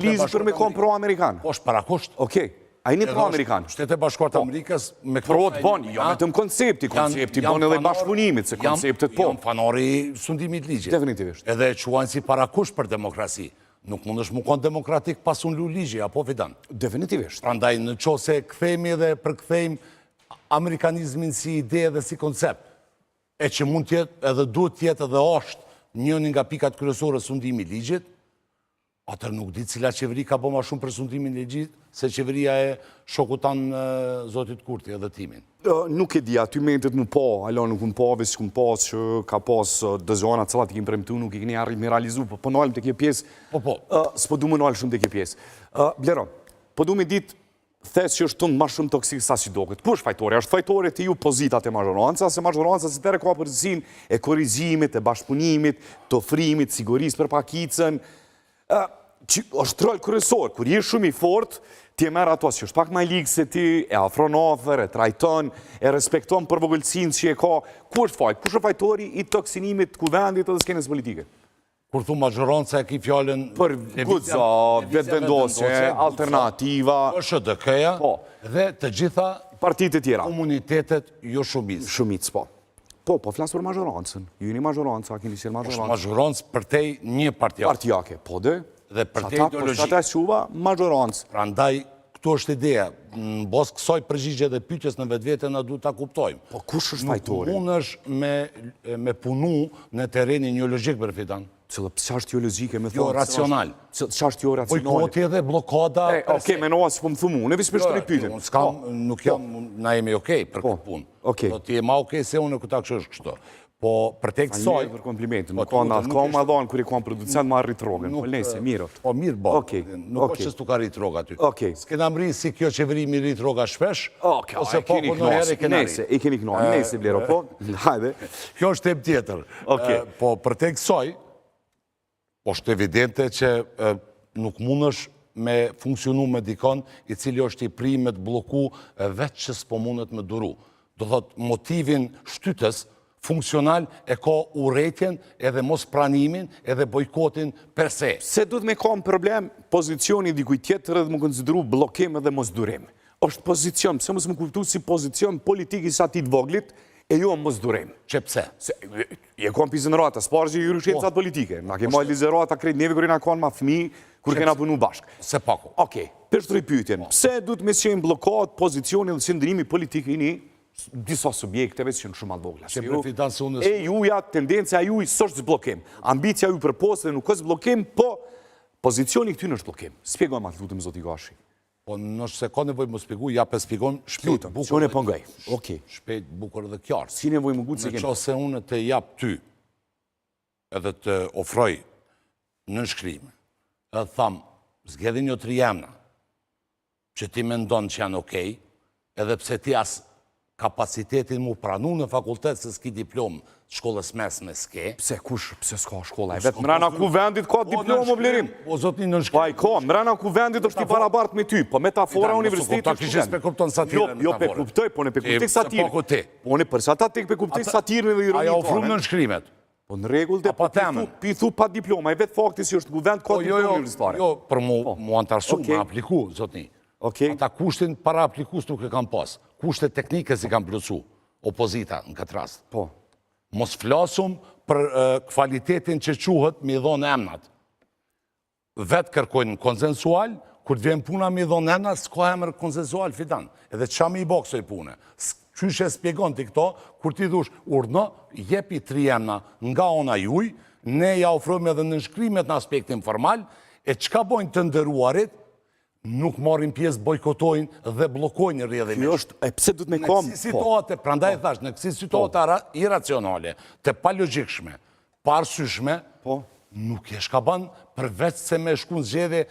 Lizë për me kom pro-Amerikan. Po, është parakusht. Okej. A i një pro-Amerikan. Shtetet Bashkuara të Amerikës me Pro të bon, jo vetëm koncepti bon edhe bashkëpunimit, se konceptet po. Janë fanori sundimit ligjit. Definitivist. Edhe quajnë si parakusht për demokrasi. Nuk mund është më konë demokratik pasun lu ligji, apo Fidan? Definitivist. Prandaj në qo se këthejmë dhe përkëthejmë amerikanizmin si ide dhe si koncept, e që mund tjetë edhe duhet tjetë edhe është njën nga pikat kryesore sundimi ligjit, atër nuk di cila qeveri ka bo ma shumë për sundimin ligjit, se qeveria e shokutan Zotit Kurti edhe timin. Nuk e di, aty mentet më po, alo nuk më po, veç më po që ka pas dëzona cilat i kemë premtu, nuk i keni arrit me realizu, po nalëm të kje pjesë, s'po du më nalë shumë të kje pjesë. Blero, po du me ditë, thes që është tënë ma shumë toksik sa si doket. Ku është fajtore? Është fajtore të ju pozitat e mazhoranca, se mazhoranca si tere ka përësin e korrizimit, e bashkëpunimit, të ofrimit, sigurisë për pakicën. është rol kryesor, kur je shumë i fort, ti e merr ato që është pak më i ligë se ti, e afron afër, e trajton, e respekton për vogëlsinë që e ka. Ku është fajt? Kush është fajtori i toksinimit të kuvendit edhe skenës politike? Kur thu mazhoranca e ki fjallën... Për guxa, vetëvendosje, alternativa... SHDK-ja dhe të gjitha... Partitë e tjera. Komunitetet jo shumicë. Shumicë, po. Po flasë për mazhorancën. Ju një mazhoranca, keni qenë mazhorancë. është mazhorancë për tej një partijake. Partijake, po dhe. Dhe për tej ideologi. Sa ta shuva, mazhorancë. Prandaj, këtu është ideja. Në bos kësoj përgjigje dhe pyetjes në vetvete na duhet ta kuptojmë. Po kush është fajtori? Nuk mund është me punu në terrenin ideologjik për Fidan. Cëllë pësë është teologjike me thonë? Jo, racional. Që është jo racionale? Bojkoti dhe blokada... Oke, me noa si po më thumu, unë e visë për shtëri pytin. Nuk jam, na jemi okej për këtë punë. Do t'i e ma okej se unë e këta kështë është kështu. Po, për te kësoj... Për komplimentin, nuk ka ma dhonë kër i ka producent ma rritë rogën. Po, nese, mirë. Po, mirë, bo. Nuk është që s'tu ka rritë roga ty. S'kena mri si kjo qeveri mi rritë roga shpesh, ose po, për në herë i kena rritë. Nese, i keni kënohë, nese, blero, po. Hajde. Kjo është tem tjetër. Po, për te kësoj, është evidente që nuk mundësh me funksionu me dikon i cili është i pri me të bloku vetë që s'po mundet me duru. Do thot, motivin shtytës funksional e ka urejtjen edhe mos pranimin edhe bojkotin per se. Se du të me kam problem pozicioni dikuj tjetër edhe më konsideru blokim edhe mos durim. është pozicion, pëse mos më kuptu si pozicion politik i sa ti të voglit, e jo mos durim. Që pse? Je kom pizënërata, s'parë që ju shqencat politike. Na ke majë lizerata krejt neve kërë na kanë ma fëmi, kërë kena punu bashkë. Se pako. Okej, për shtëri pyetjen, pse du të me qenë blokat pozicionin dhe sindrimi politik i një disa subjekteve që në shumë atë vogla. E juja, tendenca juj sështë zblokim. Ambicia ju për postë dhe nuk është zblokim, po pozicioni këty në është blokim. Spjegoj ma të lutëm, zoti Gashi. Po nëse se ka nevoj më spjegu, ja për spjegon shpejt, bukur dhe kjarë. Shpejt, bukur dhe kjarë. Si nevoj më gutë se kemë. Në qo se unë të jap ty, edhe të ofroj në shkrim, edhe thamë, zgedhin jo të rijemna, që ti me ndonë që janë okej, edhe pse ti as kapacitetin mu pranu në fakultet se s'ki diplomë shkollës mesme s'ke. Pse kush, pse s'ka shkolla? E vetë mrena ku vendit ka diplomë oblirim. O zotni në shkollë. Pa i ka, mrena ku vendit është i barabart me ty, po metafora universitetit është shkollë. Ta kupton satirën. Jo, pe kuptoj, po ne pe kuptik satirën. Po ne përsa ta tek pe kuptik satirën dhe ironit. Aja ofrum në shkrimet. Po në regull dhe pithu pa diploma, e vetë faktis që është ku vend ka diplomë universitare. Jo, për mu antarësu, me apliku, zotni. Ata kushtin para aplikus nuk e kam pas. Kushtet teknike si kam plëcu, opozita në këtë rast. Po. Mos flasum për kvalitetin që quhet me dhonë emnat. Vetë kërkojnë konsensual, kur të vjen puna me dhonë emnat, s'ka emër konsensual Fidan. Edhe qa me i boksoj pune. Qyshe spjegon të këto, kur ti dhush urno, jepi 3 emna nga ona juj, ne ja ofrojmë edhe në nshkrimet në aspektin formal, e qka bojnë të ndëruarit, nuk marrin pjesë, bojkotojnë dhe blokojnë rrjedhimisht. Kjo është, e pse du të me kom? Në kësi situate, prandaj thash, në kësi situate iracionale, të palogjikshme, parsyshme, nuk e shka banë përveç se me shku në zgjedhje